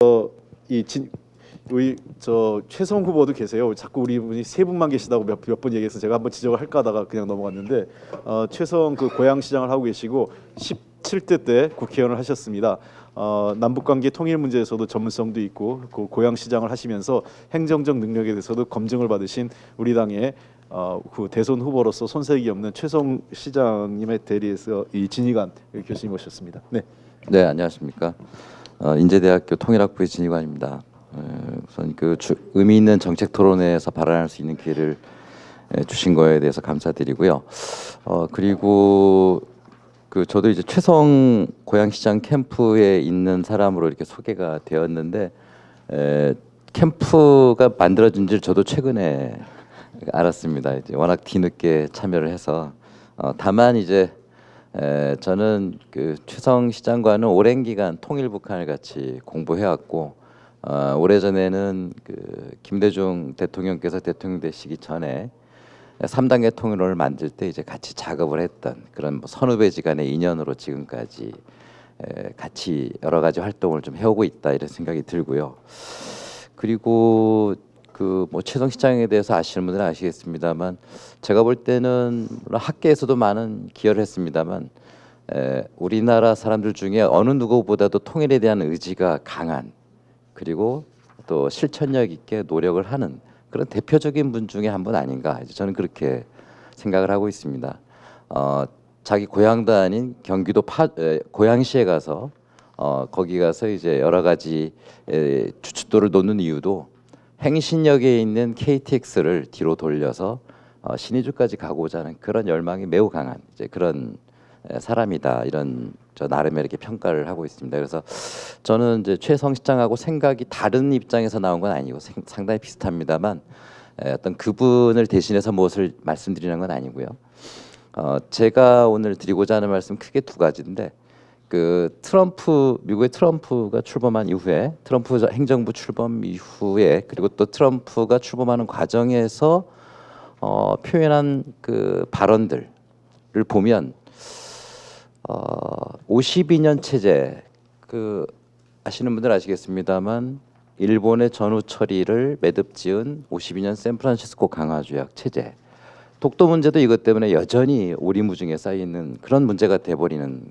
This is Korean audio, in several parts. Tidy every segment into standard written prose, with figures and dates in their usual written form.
우리 최성 후보도 계세요. 자꾸 우리 분이 세 분만 계시다고 몇 번 얘기해서 제가 한번 지적을 할까 하다가 그냥 넘어갔는데 최성 그 고양시장을 하고 계시고 17대 때 국회의원을 하셨습니다. 남북관계 통일 문제에서도 전문성도 있고 그 고양시장을 하시면서 행정적 능력에 대해서도 검증을 받으신 우리 당의 그 대선 후보로서 손색이 없는 최성 시장님의 대리에서 이 진희관 교수님 오셨습니다. 네. 네, 안녕하십니까. 인제대학교 통일학부의 진희관입니다. 우선 그 의미 있는 정책 토론회에서 발언할 수 있는 기회를 주신 거에 대해서 감사드리고요. 그리고 저도 이제 최성 고양시장 캠프에 있는 사람으로 이렇게 소개가 되었는데 캠프가 만들어진 줄 저도 최근에 알았습니다. 이제 워낙 뒤늦게 참여를 해서 다만 이제 저는 그 최성 시장과는 오랜 기간 통일 북한을 같이 공부해왔고 오래전에는 그 김대중 대통령께서 대통령 되시기 전에 3단계 통일론을 만들 때 이제 같이 작업을 했던 그런 뭐 선후배지간의 인연으로 지금까지 같이 여러 가지 활동을 좀 해오고 있다 이런 생각이 들고요. 그리고 그 뭐 최성 시장에 대해서 아시는 분들은 아시겠습니다만 제가 볼 때는 물론 학계에서도 많은 기여를 했습니다만 우리나라 사람들 중에 어느 누구보다도 통일에 대한 의지가 강한 그리고 또 실천력 있게 노력을 하는 그런 대표적인 분 중에 한 분 아닌가 저는 그렇게 생각을 하고 있습니다. 자기 고향도 아닌 경기도 고양시에 가서 거기 가서 이제 여러 가지 주춧돌을 놓는 이유도 행신역에 있는 KTX를 뒤로 돌려서 신의주까지 가고자 하는 그런 열망이 매우 강한 이제 그런 사람이다 이런 저 나름의 이렇게 평가를 하고 있습니다. 그래서 저는 이제 최성 시장하고 생각이 다른 입장에서 나온 건 아니고 상당히 비슷합니다만 어떤 그분을 대신해서 무엇을 말씀드리는 건 아니고요. 제가 오늘 드리고자 하는 말씀 크게 두 가지인데 그 미국의 트럼프가 출범한 이후에 트럼프 행정부 출범 이후에 그리고 또 트럼프가 출범하는 과정에서 표현한 그 발언들을 보면 52년 체제 그 아시는 분들 아시겠습니다만 일본의 전후 처리를 매듭지은 52년 샌프란시스코 강화조약 체제 독도 문제도 이것 때문에 여전히 오리무중에 쌓여 있는 그런 문제가 돼버리는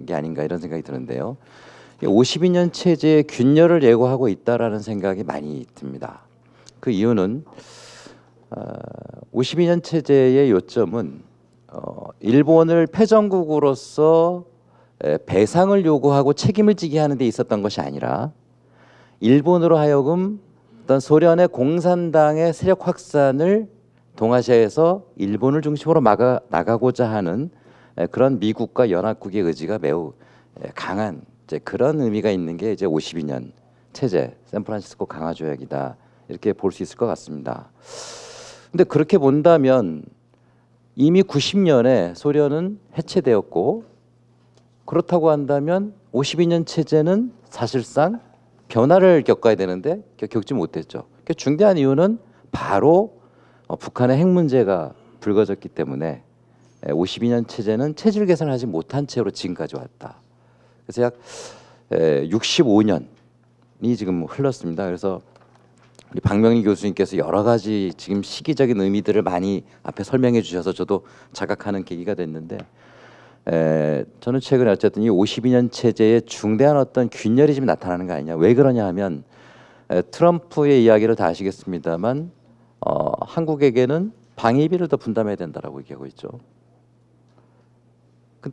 게 아닌가 이런 생각이 드는데요. 52년 체제의 균열을 예고하고 있다라는 생각이 많이 듭니다. 그 이유는 52년 체제의 요점은 일본을 패전국으로서 배상을 요구하고 책임을 지게 하는 데 있었던 것이 아니라 일본으로 하여금 어떤 소련의 공산당의 세력 확산을 동아시아에서 일본을 중심으로 막아 나가고자 하는 그런 미국과 연합국의 의지가 매우 강한 이제 그런 의미가 있는 게 이제 52년 체제 샌프란시스코 강화조약이다 이렇게 볼 수 있을 것 같습니다. 근데 그렇게 본다면 이미 90년에 소련은 해체되었고 그렇다고 한다면 52년 체제는 사실상 변화를 겪어야 되는데 겪지 못했죠. 중대한 이유는 바로 북한의 핵 문제가 불거졌기 때문에 52년 체제는 체질 개선을 하지 못한 채로 지금까지 왔다. 그래서 약 65년이 지금 흘렀습니다. 그래서 우리 박명리 교수님께서 여러 가지 지금 시기적인 의미들을 많이 앞에 설명해 주셔서 저도 자각하는 계기가 됐는데 저는 최근에 어쨌든 이 52년 체제의 중대한 어떤 균열이 지금 나타나는 거 아니냐. 왜 그러냐 하면 트럼프의 이야기를 다 아시겠습니다만 한국에게는 방위비를 더 분담해야 된다라고 얘기하고 있죠.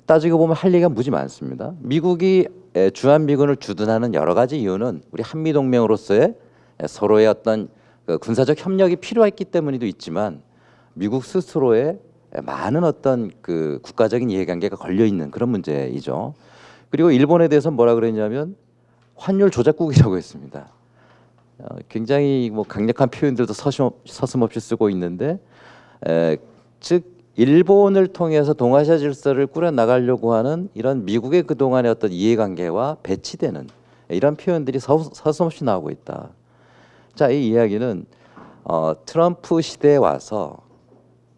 따지고 보면 할 얘기가 무지 많습니다. 미국이 주한미군을 주둔하는 여러 가지 이유는 우리 한미동맹으로서의 서로의 어떤 군사적 협력이 필요했기 때문에도 있지만 미국 스스로의 많은 어떤 그 국가적인 이해관계가 걸려 있는 그런 문제이죠. 그리고 일본에 대해서 뭐라 그랬냐면 환율 조작국이라고 했습니다. 굉장히 뭐 강력한 표현들도 서슴없이 쓰고 있는데 즉 일본을 통해서 동아시아 질서를 꾸려 나가려고 하는 이런 미국의 그동안의 어떤 이해관계와 배치되는 이런 표현들이 서슴없이 나오고 있다. 자, 이 이야기는 트럼프 시대에 와서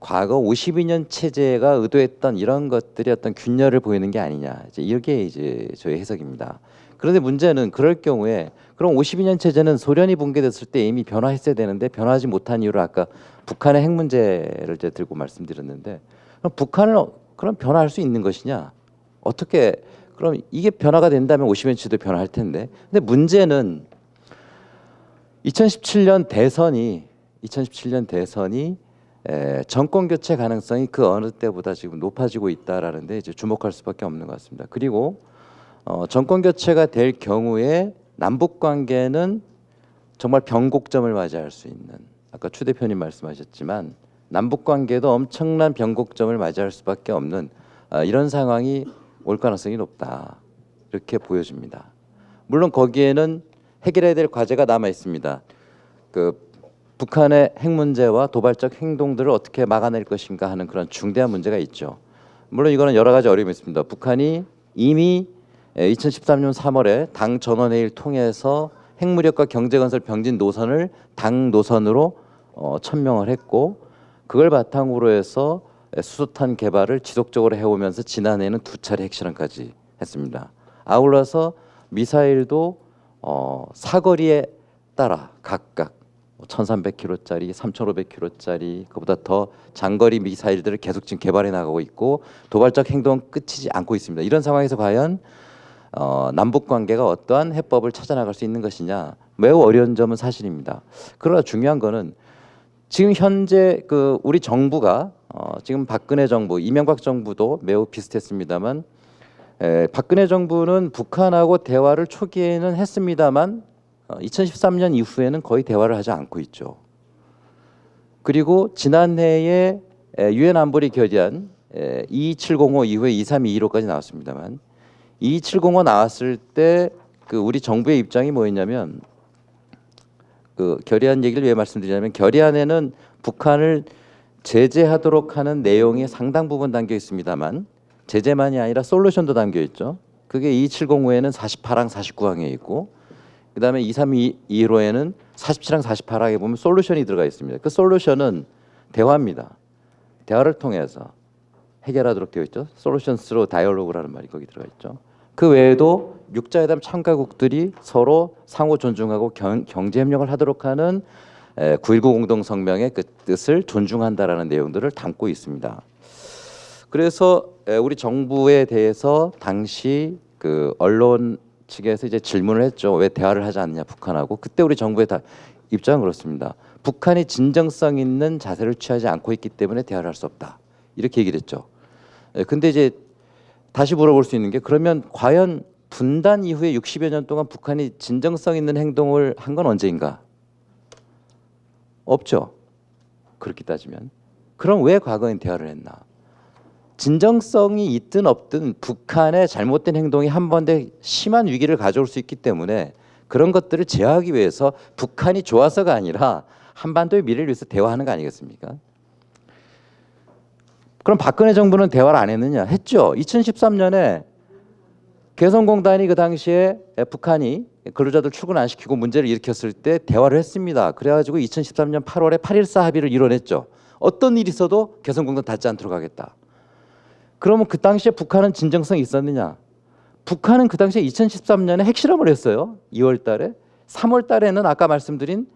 과거 52년 체제가 의도했던 이런 것들이 어떤 균열을 보이는 게 아니냐. 이제 이게 이제 저의 해석입니다. 그런데 문제는 그럴 경우에 그럼 52년 체제는 소련이 붕괴됐을 때 이미 변화했어야 되는데 변화하지 못한 이유를 아까 북한의 핵 문제를 이제 들고 말씀드렸는데 그럼 북한은 그럼 변화할 수 있는 것이냐? 어떻게 그럼 이게 변화가 된다면 50년 체제도 변화할 텐데. 근데 문제는 2017년 대선이 정권 교체 가능성이 그 어느 때보다 지금 높아지고 있다라는데 이제 주목할 수밖에 없는 것 같습니다. 그리고 정권 교체가 될 경우에 남북 관계는 정말 변곡점을 맞이할 수 있는 아까 추 대표님 말씀하셨지만 남북 관계도 엄청난 변곡점을 맞이할 수밖에 없는 이런 상황이 올 가능성이 높다 이렇게 보여집니다. 물론 거기에는 해결해야 될 과제가 남아 있습니다. 그 북한의 핵 문제와 도발적 행동들을 어떻게 막아낼 것인가 하는 그런 중대한 문제가 있죠. 물론 이거는 여러 가지 어려움이 있습니다. 북한이 이미 2013년 3월에 당 전원회의를 통해서 핵무력과 경제건설 병진 노선을 당 노선으로 천명을 했고 그걸 바탕으로 해서 수소탄 개발을 지속적으로 해오면서 지난해에는 2차례 핵실험까지 했습니다. 아울러서 미사일도 사거리에 따라 각각 1,300km짜리, 3,500km짜리 그보다 더 장거리 미사일들을 계속 지금 개발해 나가고 있고 도발적 행동은 끝이지 않고 있습니다. 이런 상황에서 과연 남북 관계가 어떠한 해법을 찾아나갈 수 있는 것이냐 매우 어려운 점은 사실입니다. 그러나 중요한 거는 지금 현재 그 우리 정부가 지금 박근혜 정부, 이명박 정부도 매우 비슷했습니다만 박근혜 정부는 북한하고 대화를 초기에는 했습니다만 2013년 이후에는 거의 대화를 하지 않고 있죠. 그리고 지난해에 유엔 안보리 결의안 22705 이후에 23215까지 나왔습니다만 22705 나왔을 때 그 우리 정부의 입장이 뭐였냐면 그 결의안 얘기를 왜 말씀드리냐면 결의안에는 북한을 제재하도록 하는 내용이 상당 부분 담겨 있습니다만 제재만이 아니라 솔루션도 담겨 있죠. 그게 22705에는 48항 49항에 있고 그다음에 23215에는 47항 48항에 보면 솔루션이 들어가 있습니다. 그 솔루션은 대화입니다. 대화를 통해서 해결하도록 되어 있죠. Solutions through dialogue라는 말이 거기 들어가 있죠. 그 외에도 육자회담 참가국들이 서로 상호 존중하고 경제 협력을 하도록 하는 9.19 공동성명의 그 뜻을 존중한다라는 내용들을 담고 있습니다. 그래서 우리 정부에 대해서 당시 그 언론 측에서 이제 질문을 했죠. 왜 대화를 하지 않느냐 북한하고. 그때 우리 정부의 입장은 그렇습니다. 북한이 진정성 있는 자세를 취하지 않고 있기 때문에 대화를 할 수 없다. 이렇게 얘기를 했죠. 근데 이제 다시 물어볼 수 있는 게 그러면 과연 분단 이후에 60여 년 동안 북한이 진정성 있는 행동을 한 건 언제인가? 없죠. 그렇게 따지면. 그럼 왜 과거엔 대화를 했나? 진정성이 있든 없든 북한의 잘못된 행동이 한 번에 심한 위기를 가져올 수 있기 때문에 그런 것들을 제어하기 위해서 북한이 좋아서가 아니라 한반도의 미래를 위해서 대화하는 거 아니겠습니까? 그럼 박근혜 정부는 대화를 안 했느냐? 했죠. 2013년에 개성공단이 그 당시에 북한이 근로자들 출근 안 시키고 문제를 일으켰을 때 대화를 했습니다. 그래가지고 2013년 8월에 8.14 합의를 이뤄냈죠. 어떤 일이 있어도 개성공단 닫지 않도록 하겠다. 그러면 그 당시에 북한은 진정성이 있었느냐? 북한은 그 당시에 2013년에 핵실험을 했어요. 2월 달에. 3월 달에는 아까 말씀드린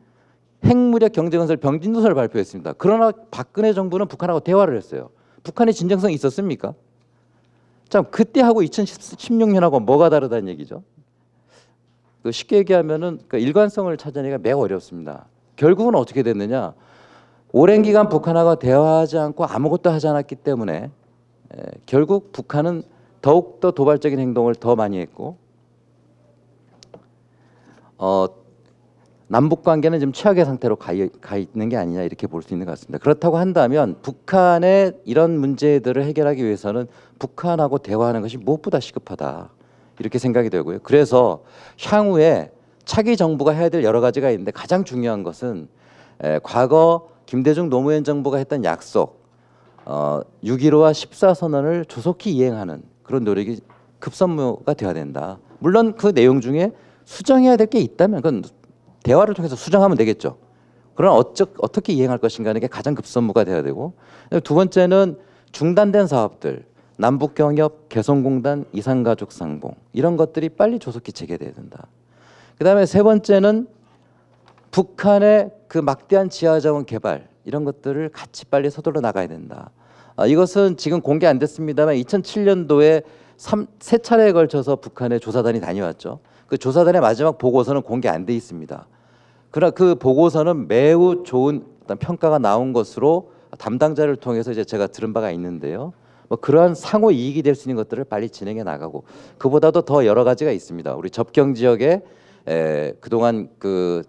핵무력 경제건설 병진노선을 발표했습니다. 그러나 박근혜 정부는 북한하고 대화를 했어요. 북한의 진정성이 있었습니까? 참 그때하고 2016년하고 뭐가 다르다는 얘기죠. 쉽게 얘기하면은 일관성을 찾아내기가 매우 어렵습니다. 결국은 어떻게 됐느냐? 오랜 기간 북한하고 대화하지 않고 아무것도 하지 않았기 때문에 결국 북한은 더욱더 도발적인 행동을 더 많이 했고 남북 관계는 지금 최악의 상태로 가 있는 게 아니냐 이렇게 볼 수 있는 것 같습니다. 그렇다고 한다면 북한의 이런 문제들을 해결하기 위해서는 북한하고 대화하는 것이 무엇보다 시급하다 이렇게 생각이 되고요. 그래서 향후에 차기 정부가 해야 될 여러 가지가 있는데 가장 중요한 것은 과거 김대중 노무현 정부가 했던 약속 6.15와 14선언을 조속히 이행하는 그런 노력이 급선무가 되어야 된다. 물론 그 내용 중에 수정해야 될 게 있다면 그건 대화를 통해서 수정하면 되겠죠. 그러나 어떻게 이행할 것인가 하는 게 가장 급선무가 돼야 되고 두 번째는 중단된 사업들 남북경협, 개성공단, 이산가족상봉 이런 것들이 빨리 조속히 재개돼야 된다. 그다음에 세 번째는 북한의 그 막대한 지하자원 개발 이런 것들을 같이 빨리 서둘러 나가야 된다. 이것은 지금 공개 안 됐습니다만 2007년도에 세 차례에 걸쳐서 북한의 조사단이 다녀왔죠. 그 조사단의 마지막 보고서는 공개 안 돼 있습니다. 그러나 그 보고서는 매우 좋은 어떤 평가가 나온 것으로 담당자를 통해서 이제 제가 들은 바가 있는데요. 뭐 그러한 상호 이익이 될 수 있는 것들을 빨리 진행해 나가고 그보다도 더 여러 가지가 있습니다. 우리 접경 지역에 그동안 그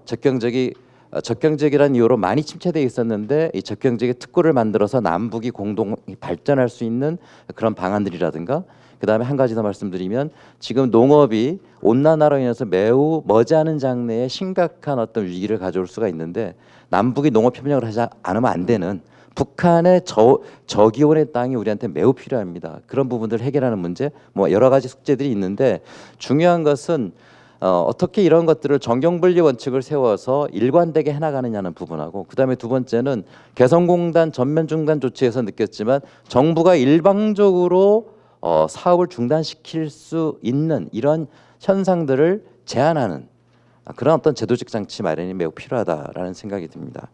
적경지역이라는 이유로 많이 침체되어 있었는데 이 적경지역에 특구를 만들어서 남북이 공동 발전할 수 있는 그런 방안들이라든가 그다음에 한 가지 더 말씀드리면 지금 농업이 온난화로 인해서 매우 머지않은 장래에 심각한 어떤 위기를 가져올 수가 있는데 남북이 농업 협력을 하지 않으면 안 되는 북한의 저기온의 땅이 우리한테 매우 필요합니다. 그런 부분들을 해결하는 문제, 뭐 여러 가지 숙제들이 있는데 중요한 것은 어떻게 이런 것들을 정경분리 원칙을 세워서 일관되게 해나가느냐는 부분하고 그다음에 두 번째는 개성공단 전면 중단 조치에서 느꼈지만 정부가 일방적으로 사업을 중단시킬 수 있는 이런 현상들을 제한하는 그런 어떤 제도적 장치 마련이 매우 필요하다라는 생각이 듭니다.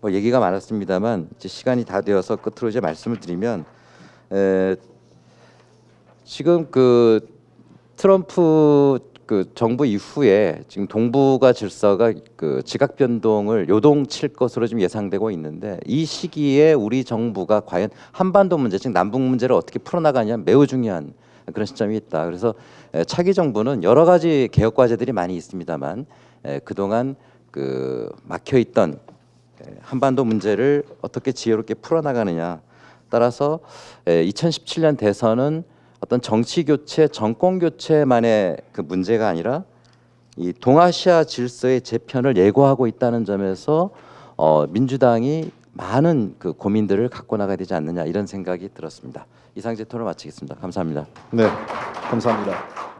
뭐 얘기가 많았습니다만 이제 시간이 다 되어서 끝으로 이제 말씀을 드리면 지금 그 트럼프 그 정부 이후에 지금 동북아 질서가 그 지각 변동을 요동칠 것으로 지금 예상되고 있는데 이 시기에 우리 정부가 과연 한반도 문제, 즉 남북 문제를 어떻게 풀어나가냐 매우 중요한 그런 시점이 있다. 그래서 차기 정부는 여러 가지 개혁 과제들이 많이 있습니다만 그동안 그 막혀있던 한반도 문제를 어떻게 지혜롭게 풀어나가느냐 따라서 2017년 대선은 어떤 정치 교체, 정권 교체만의 그 문제가 아니라 이 동아시아 질서의 재편을 예고하고 있다는 점에서 민주당이 많은 그 고민들을 갖고 나가야 되지 않느냐 이런 생각이 들었습니다. 이상 제 토론을 마치겠습니다. 감사합니다. 네, 감사합니다.